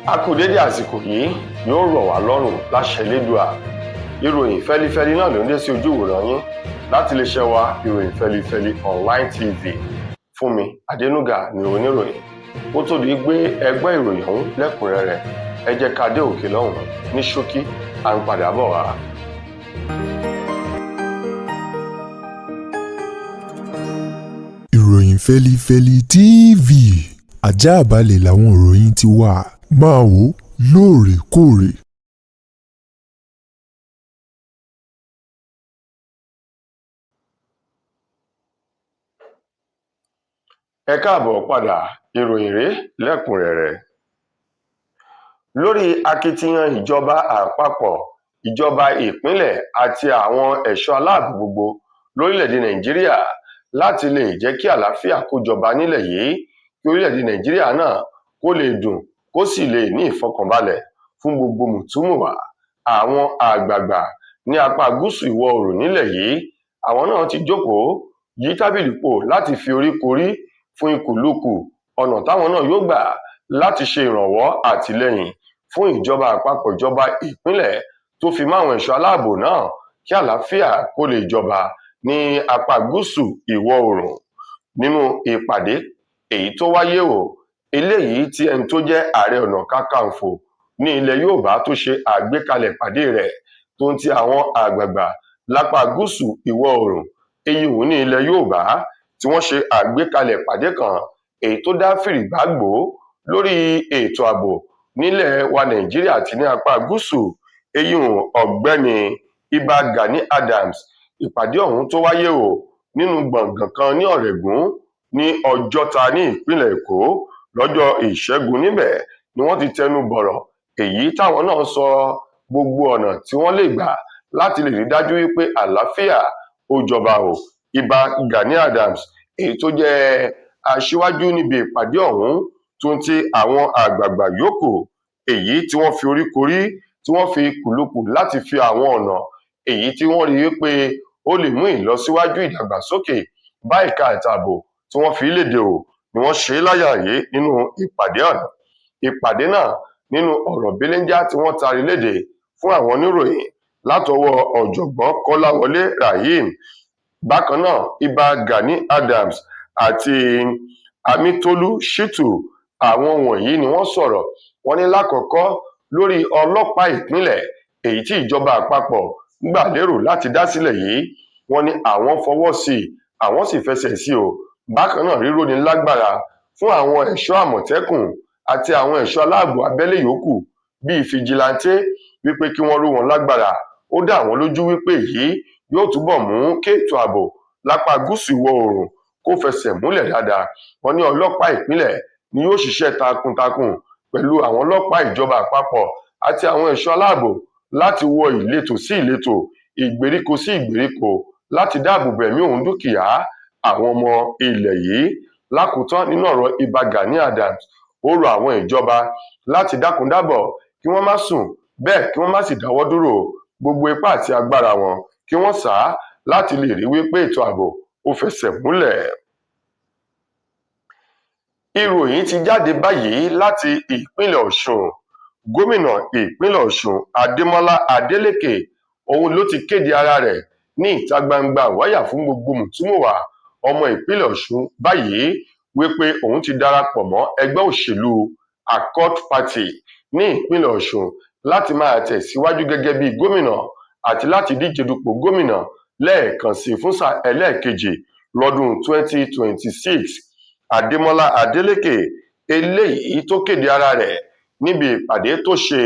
A kú dédé àsìkò yìí, yóò rọ̀ wá lọ́rùn láṣẹ Elédùà. Ìròyìn fẹ́lifẹ́li náà ló ń dé sí ojú ìwòran yín láti iléeṣẹ́ wa ìròyìn fẹ́lifẹ́li online tv. Fúnmi Adénúgà ni oníròyìn. Ó tó di gbé ẹgbẹ́ ìròyìn ọ̀hún lẹ́kùnrẹ́rẹ́, ẹ jẹ́ ká dé òkè lọ́hùn ní ṣókí, à ń padà bọ̀ wá. Ìròyìn fẹ́lifẹ́li TV, àjààbálẹ̀ làwọn ìròyìn ti wà, máa wò lóòrèkóòrè. Ẹ káàbọ̀ padà, ìròyìn rèé lẹ́kùnrẹ́rẹ́. Lórí akitiyan ìjọba àpapọ̀, ìjọba ìpínlẹ̀ àti àwọn ẹ̀ṣọ́ aláàbò gbogbo lórílẹ̀‐èdè Nàìjíríà láti lè jẹ́ kí àlàáfíà kó jọba nílẹ̀ yìí, kí orílẹ̀‐èdè Nàìjíríà náà kó lè dùn kó sì lè ní ìfọkànbalẹ̀ fún gbogbo mùtúmùwà. Àwọn àgbààgbà ní apá gúúsù ìwọ̀ oòrùn nílẹ̀ yìí, àwọn náà ti jókòó yí tábìlì pò láti fi oríkorí fún ìkùlùkù ọ̀nà táwọn náà yóò gbà láti ṣe ìrànwọ́ àtìlẹ́yìn fún ìjọba àpapọ̀, ìjọba ìpínlẹ̀ tó fi máwọn ẹ̀ṣọ́ aláàbò náà kí àlàáfíà kó lè jọba ní apá gúúsù ìwọ̀ oòrùn. Nínú ìpàdé èyí tó wáyé eléyìí tí ẹni tó jẹ́ ààrẹ ọ̀nà kakanfò ní ilẹ̀ Yorùbá tó ṣe àgbékalẹ̀ ìpàdé rẹ̀ tó ń ti àwọn àgbààgbà lápá gúúsù ìwọ̀ oòrùn èyí ní ilẹ̀ Yorùbá tí wọ́n ṣe àgbékalẹ̀ ìpàdé kan èyí tó dá fìrìgbàgbó lórí ètò ààbò nílẹ̀ wa Nàìjíríà àti ní apá gúúsù èyí ọ̀gbẹ́ni Ìbà Gani Adams. Ìpàdé ọ̀hún tó wáyé nínú gbọ̀ngàn kan ní Ọ̀rẹ́gùn ní Ọjọ́ta ní ìpínlẹ̀ Èkó lọ́jọ́ Ìṣẹ́gun. Níbẹ̀ ni wọ́n ti tẹnu bọ̀rọ̀ èyí táwọn náà sọ gbogbo ọ̀nà tí wọ́n lè gbà láti lè rí dájú wípé àlàáfíà ó jọba. Ìbà Gani Adams èyí tó jẹ́ aṣíwájú níbi ìpàdé ọ̀hún tó ń ti àwọn àgbààgbà yòókù èyí tí wọ́n fi oríkorí tí wọ́n fi kùlùkù láti fi àwọn ọ̀nà èyí tí wọ́n rí wípé ó lè mú ìlọsíwájú ìdàgbàsókè bá ẹ̀ka àtààbò tí wọ́n fi léde ni wọ́n ṣe láyàyé nínú ìpàdé náà. Nínú ọ̀rọ̀ belenja tí wọ́n tari léde fún àwọn oníròyìn látọwọ́ ọ̀jọ̀gbọ́n Kọ́láwọlé Rahim, bákan náà Ìbà Gani Adams àti Amitolu Shitu, àwọn wọ̀nyí ni wọ́n sọ̀rọ̀. Wọ́n ní lákọ̀ọ́kọ́ lórí ọlọ́pàá ìpínlẹ̀ èyí tí ìjọba àpapọ̀ gbà lérò láti dá sílẹ̀ yìí, wọ́n ní àwọn fọwọ́ sí i, àwọn sì fẹsẹ̀ sí bákan náà ríró ni lágbára fún àwọn ẹ̀ṣọ́ àmọ̀tẹ́kùn àti àwọn ẹ̀ṣọ́ aláàbò abẹ́lé yòókù bíi fìjìláńtẹ́ wípé kí wọ́n ró wọn lágbára. Ó dá àwọn lójú wípé èyí yóò túbọ̀ mú kí ètò ààbò lápá gúúsù ìwọ̀ oòrùn kó fẹsẹ̀ múlẹ̀ dáadáa. Wọ́n ní ọlọ́pàá ìpínlẹ̀ ni yóò ṣiṣẹ́ takuntakun pẹ̀lú àwọn ọlọ́pàá ìjọba àpapọ̀ àti àwọn ẹ̀ṣọ́ aláàbò láti wọ ìletò sí ìletò, ìgbèríko sí ìgbèríko láti dáàbò bo ẹ̀mí òun dúkìá àwọn ọmọ ilẹ̀ yìí. Lákòótán nínú ọ̀rọ̀ Ìbà Gani Adams, ó rọ àwọn ìjọba láti dákundábọ̀ kí wọ́n má sùn bẹ́ẹ̀ kí wọ́n má sì dáwọ́ dúró gbogbo ipá àti agbára wọn kí wọ́n sà á láti lè rí wípé ètò ààbò ó fẹsẹ̀ múlẹ̀. Ìròyìn ti jáde báyìí láti ìpínlẹ̀ Ọ̀ṣun. Gómìnà ìpínlẹ̀ Ọ̀ṣun Adémọ́lá Adélékè òun ló ti kéde ara rẹ̀ ní ìta gbangba wáyà fún gbogbo mùtúmùwà ọmọ ìpínlẹ̀ Ọ̀ṣun báyìí wípé òun ti darapọ̀ mọ́ ẹgbẹ́ òṣèlú Accord Party ní ìpínlẹ̀ Ọ̀ṣun láti máa tẹ̀síwájú gẹ́gẹ́ bí gómìnà àti láti díje dupò gómìnà lẹ́ẹ̀kan sí fún sáà ẹlẹ́ẹ̀kejì lọ́dún 2026. Adémọ́lá Adélékè eléyìí tó kéde ara rẹ̀ níbi ìpàdé tó ṣe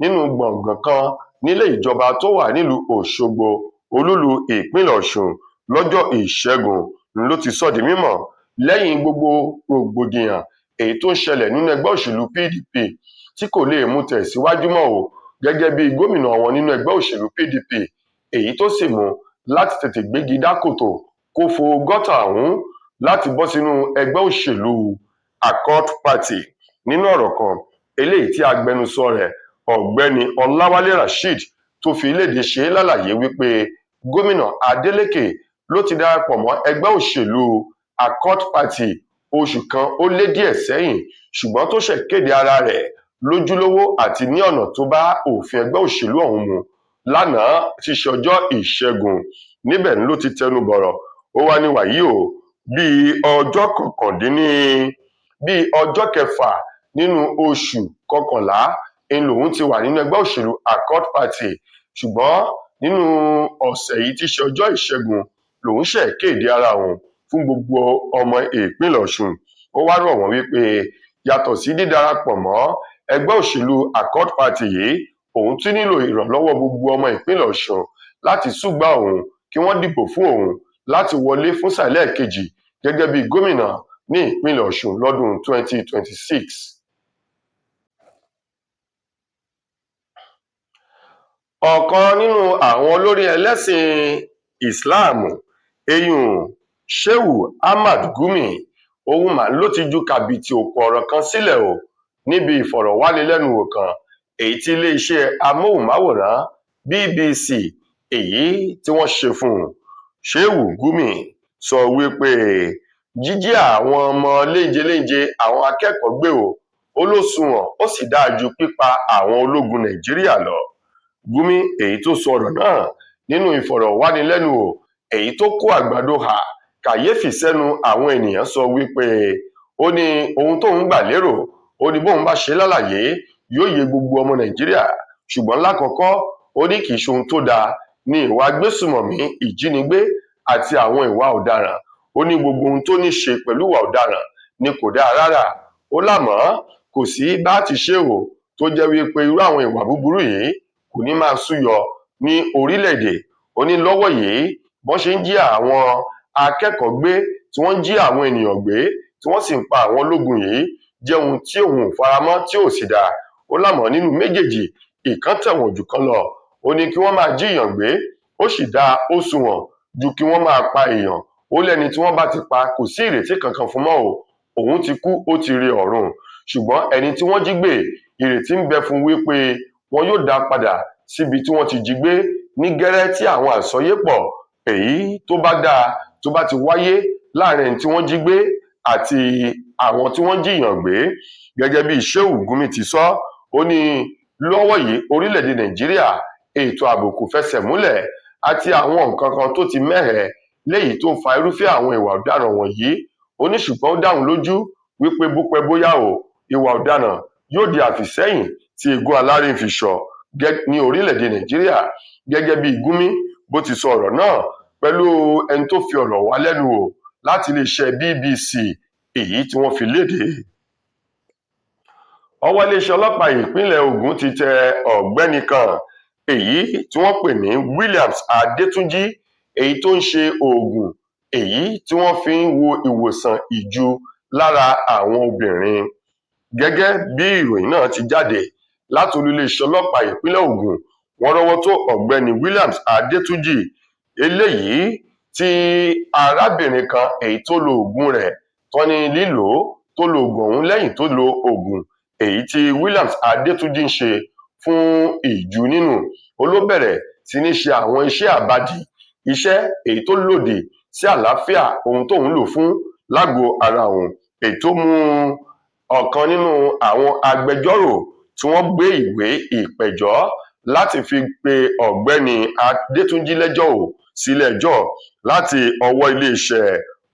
nínú gbọ̀ngàn kan nílé ìjọba tó wà nílùú Òṣogbo olúlu ìpínlẹ̀ Ọ̀ṣun lọ́jọ́ Ìṣẹ́gun ló ti sọ di mímọ̀ lẹ́yìn gbogbo rògbòdìyàn èyí tó ń ṣẹlẹ̀ nínú ẹgbẹ́ òṣèlú PDP tí kò lè mú tẹ̀síwájú mọ́ gẹ́gẹ́ bí gómìnà wọn nínú ẹgbẹ́ òṣèlú PDP èyí tó sì mú láti tètè gbégi dákòtò kó fo gọ́tà ọ̀hún láti bọ́ sínú ẹgbẹ́ òṣèlú Accord Party. Nínú ọ̀rọ̀ kan eléyìí tí agbẹnusọ rẹ̀ ọ̀gbẹ́ni Ọláwálé Rasheed tó fi léde ṣe lálàyé wípé gómìnà Adeleke ló ti darapọ̀ mọ́ ẹgbẹ́ òṣèlú Accord Party oṣù kan ó lé díẹ̀ sẹ́yìn, ṣùgbọ́n tó ṣẹ̀ kéde ara rẹ̀ lójúlówó àti ní ọ̀nà tó bá òfin ẹgbẹ́ òṣèlú ọ̀hún mu lánàá tí í ṣe ọjọ́ ìṣẹ́gun. Níbẹ̀ ló ti tẹnu bọ̀rọ̀, ó wá ní wàyí o, bíi ọjọ́ kẹfà nínú oṣù kọkànlá lòun ti wà nínú ẹgbẹ́ òṣèlú Accord Party, ṣùgbọ́n nínú ọ̀sẹ̀ yìí tí í ṣe ọjọ́ ìṣẹ́gun lòun ṣẹ̀ kéde ara òun fún gbogbo ọmọ ìpínlẹ̀ Ọ̀ṣun. Ó wá rọ̀ wọ́n wípé yàtọ̀ sí dídarapọ̀ mọ́ ẹgbẹ́ òṣèlú Accord Party yìí, òun tún nílò ìrànlọ́wọ́ gbogbo ọmọ ìpínlẹ̀ Ọ̀ṣun láti súgbà òun kí wọ́n dìbò fún òun láti wọlé fún sáà ẹlẹ́ẹ̀kejì gẹ́gẹ́ bí gómìnà ní ìpínlẹ̀ Ọ̀ṣun lọ́dún 2026. Ọ̀kan nínú àwọn olórí ẹlẹ́sìn Islam eyín Shehu Ahmad Gumi, òun mà ló ti ju kàbìtì òkú ọ̀rọ̀ kan sílẹ̀ o níbi ìfọ̀rọ̀wánilẹ́nuwò kan èyí tí iléeṣẹ́ amóhùnmáwòrán BBC èyí tí wọ́n ṣe fún un. Shehu Gumi sọ wípé jíjí àwọn ọmọ léńjeléńje àwọn akẹ́kọ̀ọ́ gbé ó ló sunwọ̀n ó sì dáa ju pípa àwọn ológun Nàìjíríà lọ. Gumi èyí tó sọ ọ̀rọ̀ náà nínú ìfọ̀rọ̀wánilẹ́nuwò èyí tó kó àgbàdo hà kàyéfì sẹ́nu àwọn ènìyàn sọ wípé ó ní ohun tóun gbà lérò ó ní bóun bá ṣe lálàyé yóò yé gbogbo ọmọ Nàìjíríà, ṣùgbọ́n lákọ̀ọ́kọ́ ó ní kì í ṣe ohun tó dáa ní ìwà agbésùmọ̀mí, ìjínigbé àti àwọn ìwà ọ̀daràn. Ó ní gbogbo ohun tó ní ṣe pẹ̀lú ìwà ọ̀daràn ni kò dáa rárá. Ó lámọ̀ kò sí bá ti ṣe tó jẹ́ wípé irú àwọn ìwà búburú yìí kò ní máa súyọ ní orílẹ̀-èdè. Ó ní lọ́wọ́ yìí bọ́n ṣe ń jí àwọn akẹ́kọ̀ọ́ gbé, tí wọ́n ń jí àwọn ènìyàn gbé, tí wọ́n sì ń pa àwọn ológun yìí jẹ́ ohun tí òun ò faramọ́, tí ò sì dáa. Ó lámọ̀ nínú méjèèjì ìkan tẹ̀wọ̀n jù kan lọ. Ó ní kí wọ́n máa jí èèyàn gbé ó sì dáa, ó sunwọ̀n ju kí wọ́n máa pa èèyàn. Ó lẹ́ni tí wọ́n bá ti pa kò sí ìrètí kankan fún mọ́ o, òun ti kú, ó ti re ọ̀run. Ṣùgbọ́n ẹni tí wọ́n jí gbé, ìrètí ń bẹ fún wípé wọn yóò dá padà síbi tí wọ́n ti jí gbé ní gẹ́rẹ́ tí àwọn àsọyépọ̀ èyí tó bá dáa tó bá ti wáyé láàrin ẹni tí wọ́n jí gbé àti àwọn tí wọ́n jíyàn gbé. Gẹ́gẹ́ bí Shehu Gumi ti sọ, ó ní lọ́wọ́ yìí orílẹ̀-èdè Nàìjíríà ètò ààbò kò fẹsẹ̀ múlẹ̀ àti àwọn nǹkan kan tó ti mẹ́hẹ̀ léyìí tó ń fa irúfẹ́ àwọn ìwà ọ̀daràn wọ̀nyí. Ó ní ṣùgbọ́n ó dáhùn lójú wípé bópẹ́ bóyá ìwà ọ̀daràn yóò di àfìsẹ́yìn tí eégún aláré fi ṣọ ní orílẹ̀-èdè Nàìjíríà. Gẹ́gẹ́ bí Gumi bó ti sọ ọ̀rọ̀ náà pẹ̀lú ẹni tó fi ọ̀rọ̀ wá lẹ́nu wò láti iléeṣẹ́ BBC èyí tí wọ́n fi léde. Ọwọ́ iléeṣẹ́ ọlọ́pàá ìpínlẹ̀ Ògùn ti tẹ ọ̀gbẹ́ni kan èyí tí wọ́n pè ní Williams Adétúnjì, èyí tó ń ṣe oògùn èyí tí wọ́n fi ń wo ìwòsàn ìju lára àwọn obìnrin. Gẹ́gẹ́ bí ìròyìn náà ti jáde láti olú iléeṣẹ́ ọlọ́pàá ìpínlẹ̀ Ògùn, wọ́n rọ́wọ́ tó ọ̀gbẹ́ni Williams Adétúnjì eléyìí tí arábìnrin kan èyí tó lo oògùn rẹ̀ tán ní lílò tó lo oògùn ọ̀hún lẹ́yìn tó lo oògùn èyí tí Williams Adétúnjì ń ṣe fún ìju nínú. Ó ló bẹ̀rẹ̀ sí ní ṣe àwọn iṣẹ́ àbádì, iṣẹ́ èyí tó lòdì sí àlàáfíà ohun tóun lò fún lágọ̀ọ́ ara òun, èyí tó mú ọ̀kan nínú àwọn agbẹjọ́rò tí wọ́n gbé ìwé ìpẹ̀jọ́ láti fi pe ọ̀gbẹ́ni Adétúnjì lẹ́jọ́ sílé ẹjọ́ láti ọwọ́ iléeṣẹ́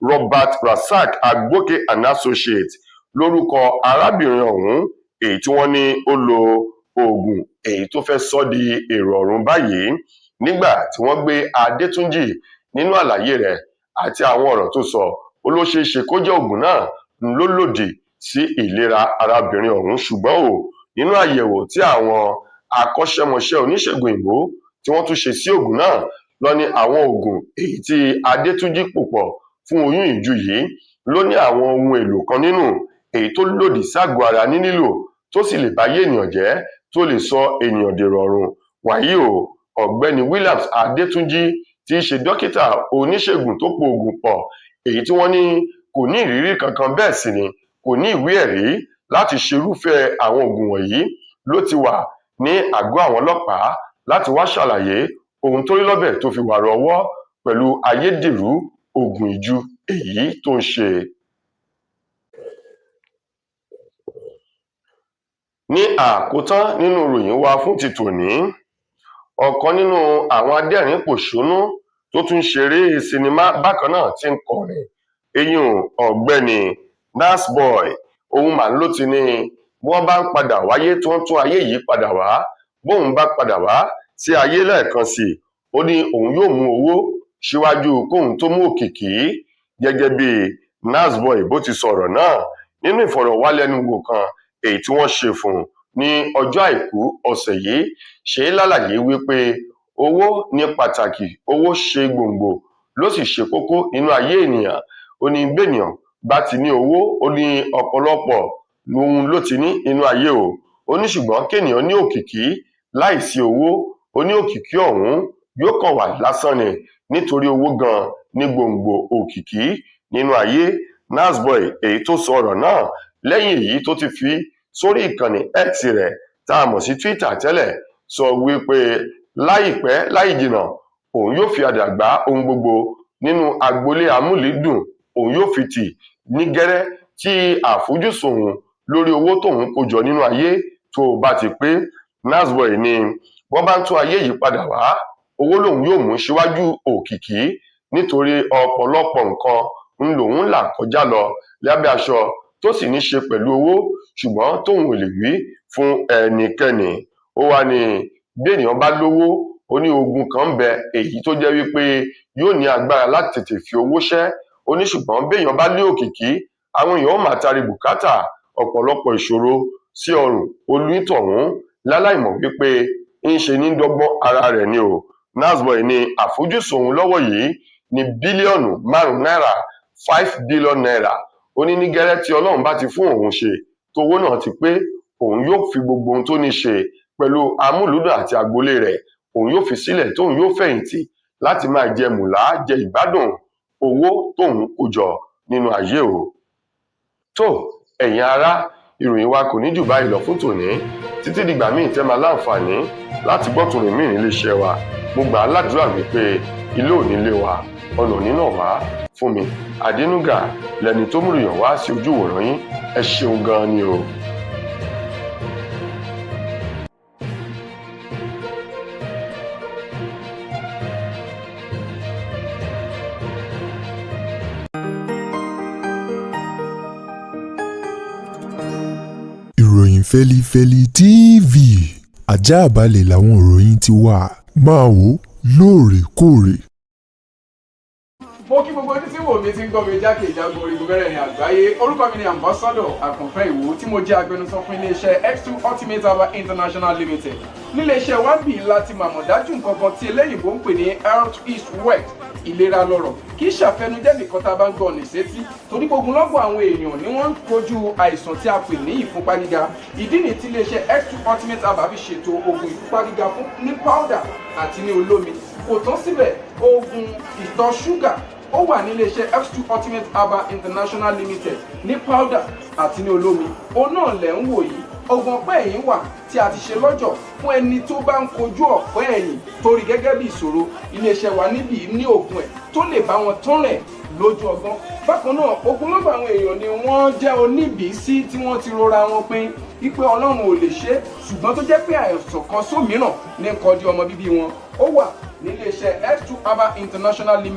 Robert Razak Agbooke and Associates lórúkọ arábìnrin ọ̀hún èyí tí wọ́n ní ó lo oògùn èyí tó fẹ́ sọ di èrò ọ̀run báyìí. Nígbà tí wọ́n gbé Adétúnjì nínú àlàyé rẹ̀ àti àwọn ọ̀rọ̀ tó sọ, ó ló ṣeé ṣe kó jẹ́ oògùn náà ló lòdì sí ìlera arábìnrin ọ̀hún. Ṣùgbọ́n nínú àyẹ̀wò tí àwọn akọ́ṣẹ́mọṣẹ́ oníṣègùn òyìnbó tí wọ́n tún ṣe sí oògùn náà, lọ ní àwọn oògùn èyí tí Adétúnjì pò pọ̀ fún oyún ìju yìí ló ní àwọn ohun èlò kan nínú èyí tó lòdì ságọ́ ara ní lílò, tó sì lè báyé ènìyàn jẹ́, tó lè sọ ènìyàn dèrò ọ̀run. Wàyí ọ̀gbẹ́ni Williams Adétúnjì tí í ṣe dókítà oníṣègùn tó po oògùn pọ̀ èyí tí wọ́n ní kò ní ìrírí kankan, bẹ́ẹ̀ sì ni kò ní ìwé ẹ̀rí láti ṣerúfẹ́ àwọn oògùn wọ̀nyí, ló ti wà ní àgọ́ àwọn ọlọ́pàá láti wá ṣàlàyé ohun tó rí lọ́bẹ̀ tó fi wàrà ọwọ́ pẹ̀lú ayédèrú oògùn ìju èyí tó ń ṣe. Ní àkótán nínú ìròyìn wa fún ti tòní, ọ̀kan nínú àwọn adẹ́rìn-ín-pòṣónú tó tún ṣeré sinimá bákan náà tí ń kọrin, ìyún ọ̀gbẹ́ni Nasboy, òun mà ló ti ní bí wọ́n bá ń padà wáyé tó ń tún ayé yìí padà wá, bóun bá padà wá sí ayé lẹ́ẹ̀kan sí i, ó ní òun yóò mú owó síwájú kóun tó mú òkìkí. Gẹ́gẹ́ bí Nasboy bó ti sọ̀rọ̀ náà nínú ìfọ̀rọ̀wálẹ́nuwò kan èyí tí wọ́n ṣe fún un ní ọjọ́ àìkú ọ̀sẹ̀ yìí, ṣe lálàyé wípé owó ní pàtàkì, owó ṣe gbòǹgbò ló sì ṣe kókó nínú ayé ènìyàn. Ó ní béèyàn bá ti ní owó, ó ní ọ̀pọ̀lọpọ̀ ohun ló ti ní nínú ayé o. Ó ní ṣùgbọ́n kéèyàn ní òkìkí láìsí owó, ó ní òkìkí ọ̀hún yóò kàn wà lásán ni, nítorí owó gan ní gbòǹgbò òkìkí nínú ayé. Nasboy èyí tó sọ ọ̀rọ̀ náà lẹ́yìn èyí tó ti fi sórí ìkànnì X rẹ̀ tá a mọ̀ sí Twitter tẹ́lẹ̀, sọ wípé láìpẹ́ láì jìnnà òun yóò fi àdàgbà ohun gbogbo nínú agboolé amúlùúdùn, òun yóò fi tì ní gẹ́rẹ́ tí àfojúsùn òun lórí owó tóun kó jọ nínú ayé tó bá ti pé. Nasboy ní wọ́n bá ń tún ayé yìí padà wá, owó lòun yóò mú síwájú òkìkí, nítorí ọ̀pọ̀lọpọ̀ nǹkan ń lòun là kọjá lọ lábẹ́ aṣọ tó sì ní ṣe pẹ̀lú owó, ṣùgbọ́n tóun ò lè wí fún ẹnikẹ́ni. Ó wá ní bí ènìyàn bá lówó, ó ní ogun kan ń bẹ èyí tó jẹ́ wípé yóò ní agbára láti tètè fi owó ṣẹ́. Ó ní ṣùgbọ́n bí èèyàn bá ní òkìkí, àwọn èèyàn ó máa tari bùkátà ọ̀pọ̀lọpọ̀ ìṣòro sí ọrùn onítọ̀hún láláìmọ̀ wípé ń ṣe ní dọ́gbọ́n ara rẹ̀ ni o. Nasboy ní àfojúsùn òun lọ́wọ́ yìí ní bílíọ̀nù 5 náírà, 5 billion naira. Ó ní ní gẹ́rẹ́ tí Ọlọ́run bá ti fún òun ṣe, tówó náà ti pé, òun yóò fi gbogbo ohun tó ní ṣe pẹ̀lú amúlùúdùn àti agboolé rẹ̀, òun yóò fi sílẹ̀ tóun yóò fẹ̀yìntì láti máa jẹ mùlá jẹ ìgbádùn owó tóun kó jọ nínú ayé o. Tó ẹ̀yin ará, ìròyìn wa kò ní jù báyìí lọ fún tòní. Títí dìgbà míì tẹ́ máa láǹfààní láti gbọ́ tòrìn míì nílé iṣẹ́ wa. Mo gbà á ládùúrà wípé ilé ò ní lé wa, ọ̀nà nínà wá. Fúnmi Adénúgà lẹni tó múròyìn wá sí ojú ìwòran yín. Ẹ ṣeun gan ni o. Ìròyìn Fẹ́lifẹ́li TV, àjààbálẹ̀ làwọn ìròyìn ti wà, máa wò lóòrèkóòrè. Mo kí gbogbo ojú tí wò mí ti ń gbọ́ mi jákèjádò orígun mẹ́rẹ̀ẹ̀rin àgbáyé. Orúkọ mi ni Ambassador Àkànfẹ́ Ìwò tí mo jẹ́ agbẹnusọ fún iléeṣẹ́ X2 Ultimate Herbal International Limited. Níléeṣẹ́ wa bí láti màmọ̀ dájú nǹkan kan tí eléyìnbó ń pè ní health is wealth, ìlera lọ́rọ̀. Kì í ṣàfẹnujẹ́ nìkan tá a bá ń gbọ́ ní sétí, torí ogunlọ́gọ̀ àwọn èèyàn ni wọ́n ń kojú àìsàn tí a pè ní ìfúnpá gíga. Ìdí nìyí tí iléeṣẹ́ X2 Ultimate Herbal fi ṣètò oògùn ìfúnpá gíga fún ní powder àti ní olómi. Kò tán síbẹ̀, oògùn ìtọ̀ ṣúgà ó wà ní iléeṣẹ́ X2 Ultimate Herbal International Limited ní powder àti ní olómi. Òun náà lẹ̀ ń wò yìí. Oògùn ọ̀pẹ́ ẹ̀yìn wà tí a ti ṣe lọ́jọ̀ fún ẹni tó bá ń kojú ọ̀pẹ́ ẹ̀yìn torí gẹ́gẹ́ bí ìṣòro. Iléeṣẹ́ wa níbí ní oògùn ẹ̀ tó lè bá wọn tán rẹ̀ lójú ọgbọ́n. Bákan náà, ogunlọ́gọ̀ àwọn èèyàn ni wọ́n jẹ́ oníbìísí tí wọ́n ti rora wọn pín wípé Ọlọ́run ò lè ṣe, ṣùgbọ́n tó jẹ́ pé àìsàn kan sómìíràn ní nǹkan di ọmọ bíbí wọn. Ó wà ní iléeṣẹ́ X2 Herbal International Limited.